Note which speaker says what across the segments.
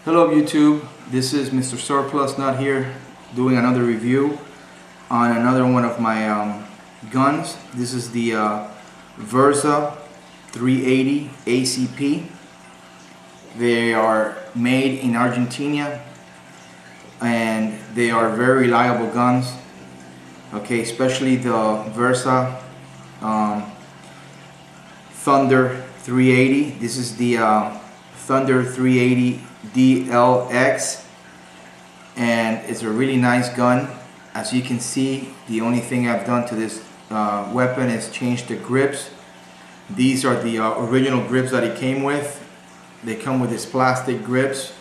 Speaker 1: Hello YouTube, this is Mr. Surplus Nut here doing another review on another one of my guns. This is the Bersa 380 ACP. They are made in Argentina and they are very reliable guns. Okay, especially the Bersa Thunder 380. This is the Thunder 380 DLX, and it's a really nice gun. As you can see, the only thing I've done to this weapon is change the grips. These are the original grips that it came with. They come with these plastic grips.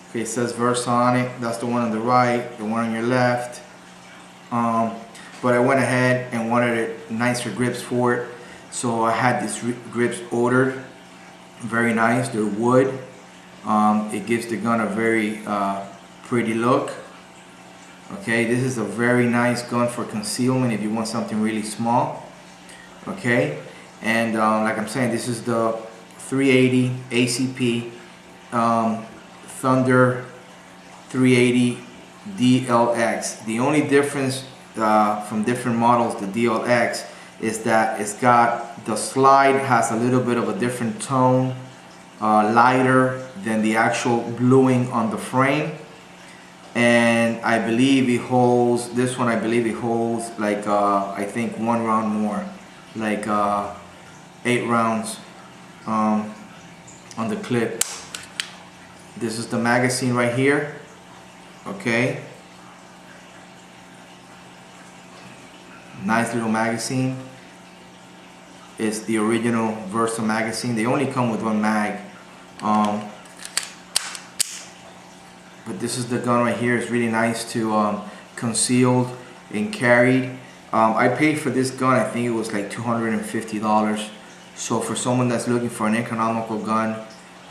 Speaker 1: Okay, it says Bersa on it. That's the one on the right, the one on your left. But I went ahead and wanted nicer grips for it, so I had these grips ordered. Very nice. They're wood. It gives the gun a very pretty look. Okay, this is a very nice gun for concealment if you want something really small. Okay, and like I'm saying, this is the 380 ACP Thunder 380 DLX. The only difference from different models, the DLX, is that it's got, the slide has a little bit of a different tone, lighter than the actual bluing on the frame, and I believe it holds, this one I believe it holds like I think 1 round more, like 8 rounds on the clip. This is the magazine right here. Okay, nice little magazine. It's the original Bersa magazine. They only come with 1 mag. But this is the gun right here. It's really nice to concealed and carried. I paid for this gun, I think it was like $250. So for someone that's looking for an economical gun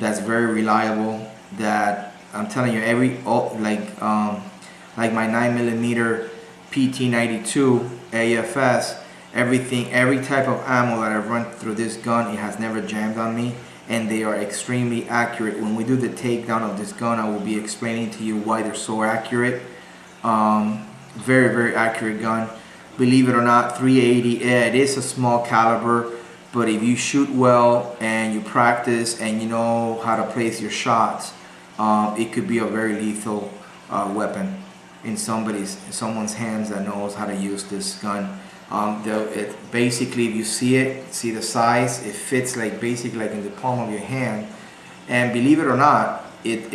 Speaker 1: that's very reliable, that I'm telling you, like my 9mm PT92 AFS, every type of ammo that I've run through this gun, it has never jammed on me, and they are extremely accurate. When we do the takedown of this gun, I will be explaining to you why they're so accurate. Very, very accurate gun. Believe it or not, 380, yeah, it is a small caliber, but if you shoot well and you practice and you know how to place your shots, it could be a very lethal weapon in someone's hands that knows how to use this gun. Basically, if you see the size, it fits like basically like in the palm of your hand, and believe it or not, it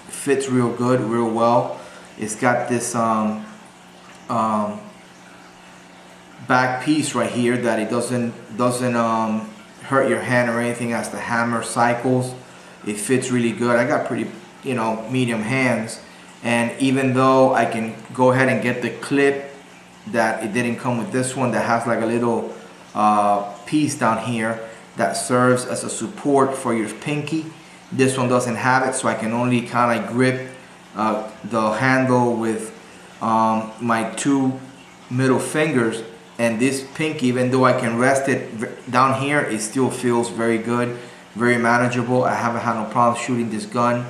Speaker 1: fits real good, real well. It's got this back piece right here that it doesn't hurt your hand or anything as the hammer cycles. It fits really good. I got pretty, medium hands, and even though I can go ahead and get the clip that it didn't come with this one, that has like a little piece down here that serves as a support for your pinky. This one doesn't have it, so I can only kind of grip the handle with my 2 middle fingers, and this pinky, even though I can rest it down here, it still feels very good, very manageable. I haven't had no problem shooting this gun.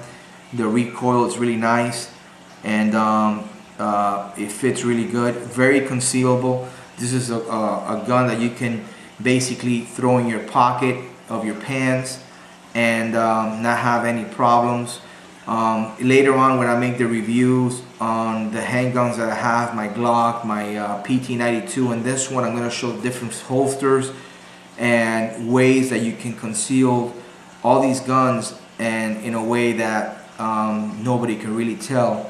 Speaker 1: The recoil is really nice, and it fits really good, very concealable. This is a gun that you can basically throw in your pocket of your pants and not have any problems. Later on, when I make the reviews on the handguns that I have, my Glock, my PT92, and this one, I'm going to show different holsters and ways that you can conceal all these guns and in a way that nobody can really tell.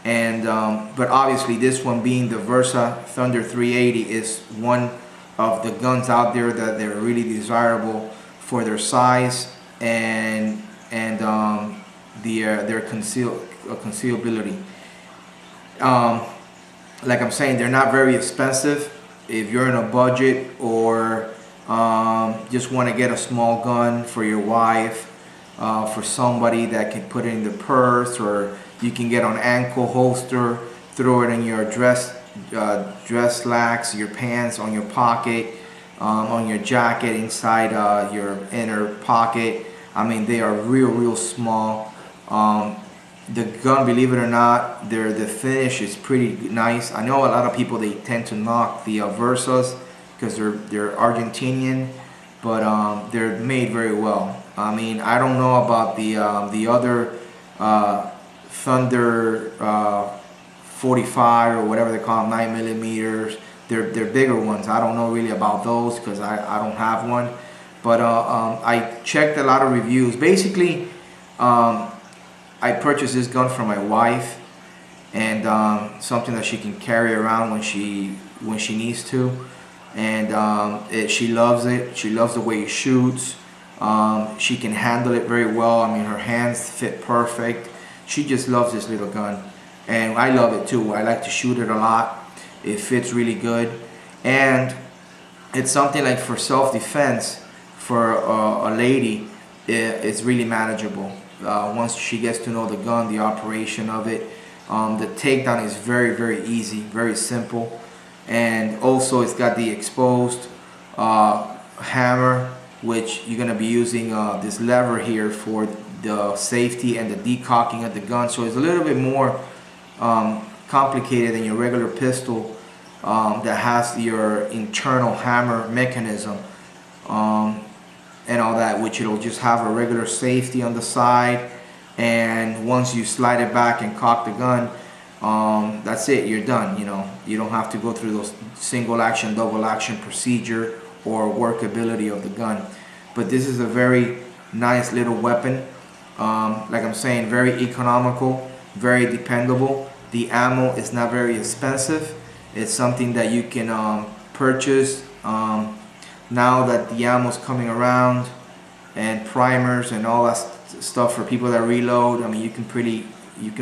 Speaker 1: And but obviously, this one being the Bersa Thunder 380 is one of the guns out there that they're really desirable for their size and their concealability. Like I'm saying, they're not very expensive. If you're in a budget or just want to get a small gun for your wife, for somebody that can put it in the purse, or you can get an ankle holster, throw it in your dress slacks, your pants, on your pocket, on your jacket, inside your inner pocket. I mean, they are real small. The gun, believe it or not, the finish is pretty nice. I know a lot of people, they tend to knock the Versas because they're Argentinian, but they're made very well. I mean, I don't know about the other Thunder 45 or whatever they call them, 9mm. They're bigger ones. I don't know really about those because I don't have one. But I checked a lot of reviews. Basically, I purchased this gun for my wife, and something that she can carry around when she needs to. And she loves it. She loves the way it shoots. She can handle it very well. I mean, her hands fit perfect. She just loves this little gun, and I love it too. I like to shoot it a lot. It fits really good, and it's something like for self-defense for a lady. It's really manageable. Once she gets to know the gun, the operation of it, the takedown is very easy, very simple. And also it's got the exposed hammer, which you're going to be using this lever here for the safety and the decocking of the gun. So it's a little bit more complicated than your regular pistol that has your internal hammer mechanism and all that, which it'll just have a regular safety on the side, and once you slide it back and cock the gun, that's it, you're done. You know, you don't have to go through those single action, double action procedure or workability of the gun. But this is a very nice little weapon. Like I'm saying, very economical, very dependable. The ammo is not very expensive. It's something that you can purchase now that the ammo's coming around, and primers and all that stuff for people that reload. I mean, you can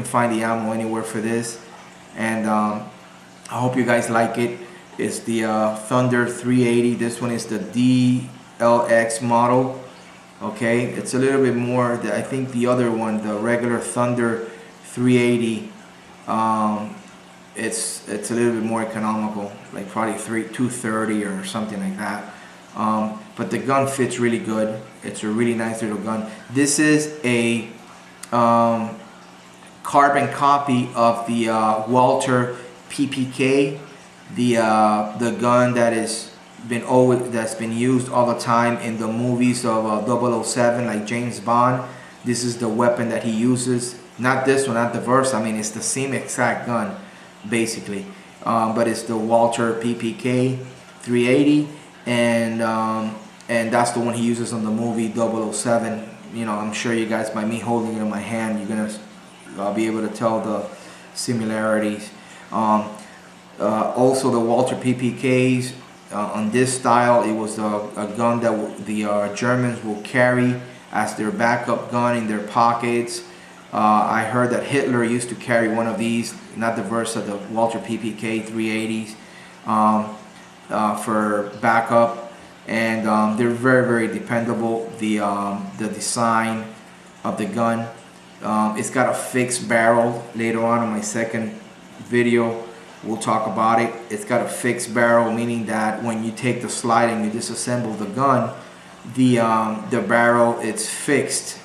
Speaker 1: find the ammo anywhere for this. And I hope you guys like it. It's the Thunder 380. This one is the DLX model. Okay, it's a little bit more. I think the other one, the regular Thunder 380, it's a little bit more economical, like probably $230 or something like that. But the gun fits really good. It's a really nice little gun. This is a carbon copy of the Walther PPK, the gun that's been used all the time in the movies of 007, like James Bond. This is the weapon that he uses. Not this one, not the Versa. I mean, it's the same exact gun, basically. But it's the Walther PPK 380, and that's the one he uses on the movie 007. You know, I'm sure you guys, by me holding it in my hand, you're gonna be able to tell the similarities. Also, the Walther PPKs on this style, it was a gun that the Germans will carry as their backup gun in their pockets. I heard that Hitler used to carry one of these, not the Versa, the Walther PPK 380s, for backup, and they're very dependable. The design of the gun, it's got a fixed barrel. Later on in my second video, we'll talk about it. It's got a fixed barrel, meaning that when you take the slide and you disassemble the gun, the barrel, it's fixed.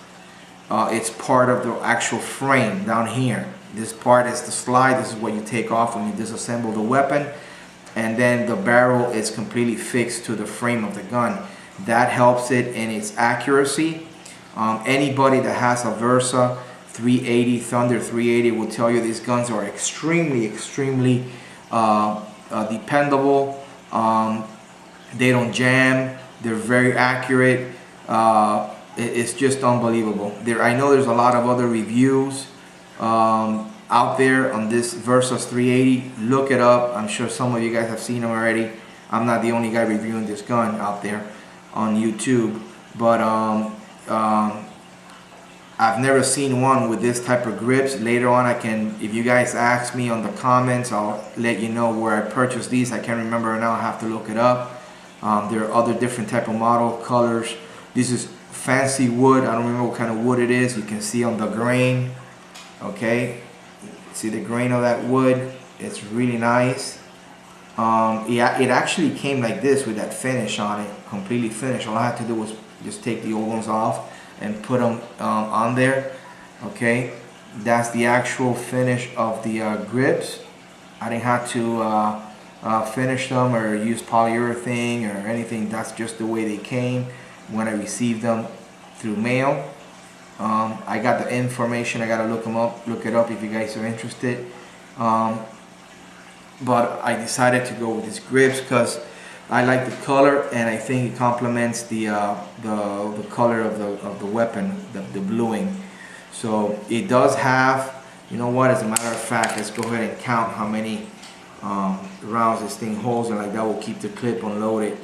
Speaker 1: It's part of the actual frame down here. This part is the slide. This is what you take off when you disassemble the weapon, and then the barrel is completely fixed to the frame of the gun. That helps it in its accuracy. Anybody that has a Versa 380, Thunder 380, will tell you these guns are extremely dependable. They don't jam. They're very accurate. It's just unbelievable. I know there's a lot of other reviews out there on this Versa 380. Look it up. I'm sure some of you guys have seen them already. I'm not the only guy reviewing this gun out there on YouTube, but I've never seen one with this type of grips. Later on, if you guys ask me on the comments, I'll let you know where I purchased these. I can't remember now. I have to look it up. There are other different type of model colors. This is fancy wood. I don't remember what kind of wood it is. You can see on the grain. Okay, see the grain of that wood. It's really nice. Yeah, it actually came like this with that finish on it, completely finished. All I had to do was just take the old ones off. and put them on there. Okay, that's the actual finish of the grips. I didn't have to finish them or use polyurethane or anything. That's just the way they came when I received them through mail. I got the information. I gotta look it up if you guys are interested. But I decided to go with these grips because I like the color and I think it complements the color of the weapon, the bluing. So it does have, you know what, as a matter of fact, let's go ahead and count how many rounds this thing holds, and like that will keep the clip unloaded.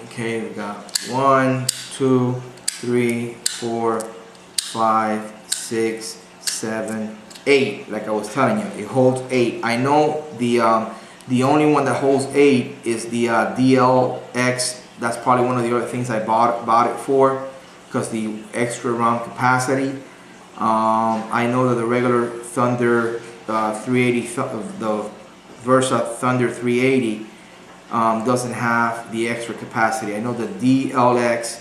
Speaker 1: Okay, we got 1, 2, 3, 4, 5, 6, 7, 8. Like I was telling you, it holds 8. I know the only one that holds 8 is the DLX. That's probably one of the other things I bought it for, because the extra round capacity. I know that the regular Thunder 380, the Versa Thunder 380 doesn't have the extra capacity. I know the DLX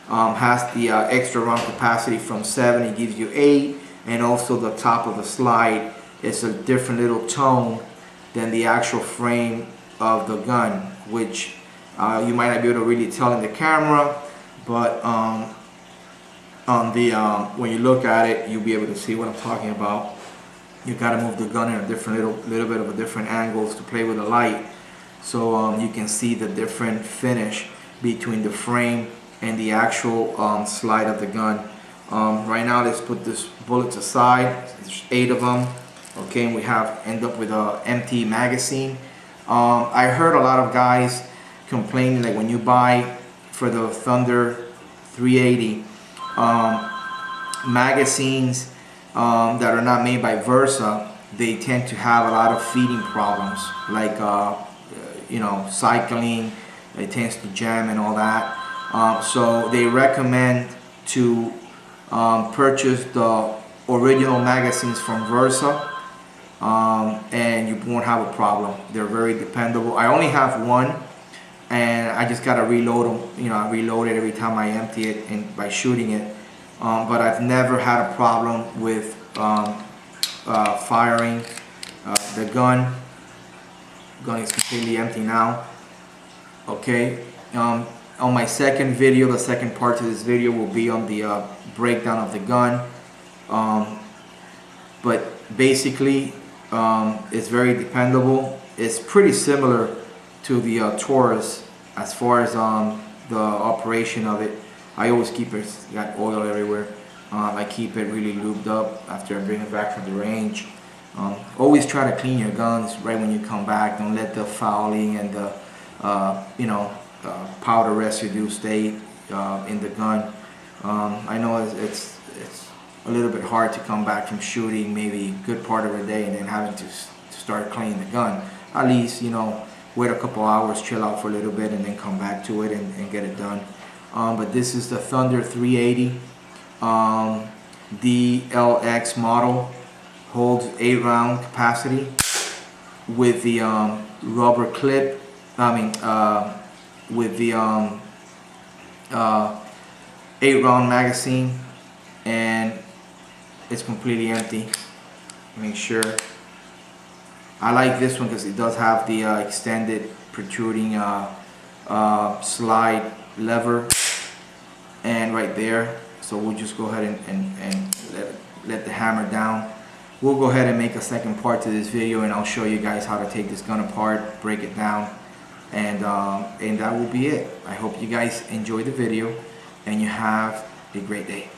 Speaker 1: has the extra round capacity from 7. It gives you 8, and also the top of the slide is a different little tone than the actual frame of the gun, which you might not be able to really tell in the camera, but on the when you look at it, you'll be able to see what I'm talking about. You got to move the gun in a different little bit of a different angles to play with the light, so you can see the different finish between the frame and the actual slide of the gun. Right now, let's put this bullets aside. There's 8 of them. Okay, and we end up with an empty magazine. I heard a lot of guys complaining, like when you buy for the Thunder 380 magazines that are not made by Versa, they tend to have a lot of feeding problems, like you know, cycling. It tends to jam and all that. So they recommend to purchase the original magazines from Versa, and you won't have a problem. They're very dependable. I only have one, and I just gotta reload them. You know, I reload it every time I empty it by shooting it. But I've never had a problem with firing the gun. The gun is completely empty now. Okay. On my second video, the second part to this video will be on the breakdown of the gun. But basically, it's very dependable. It's pretty similar to the Taurus as far as the operation of it. I always keep it, got oil everywhere. I keep it really lubed up after I bring it back from the range. Always try to clean your guns right when you come back. Don't let the fouling and the powder residue stay in the gun. I know it's a little bit hard to come back from shooting maybe a good part of the day and then having to start cleaning the gun. At least, you know, wait a couple hours, chill out for a little bit, and then come back to it and get it done. But this is the Thunder 380 DLX model. Holds 8 round capacity with the rubber clip. With the 8 round magazine, and it's completely empty. Make sure. I like this one because it does have the extended protruding slide lever, and right there. So we'll just go ahead and let the hammer down. We'll go ahead and make a second part to this video, and I'll show you guys how to take this gun apart, break it down, and that will be it. I hope you guys enjoyed the video and you have a great day.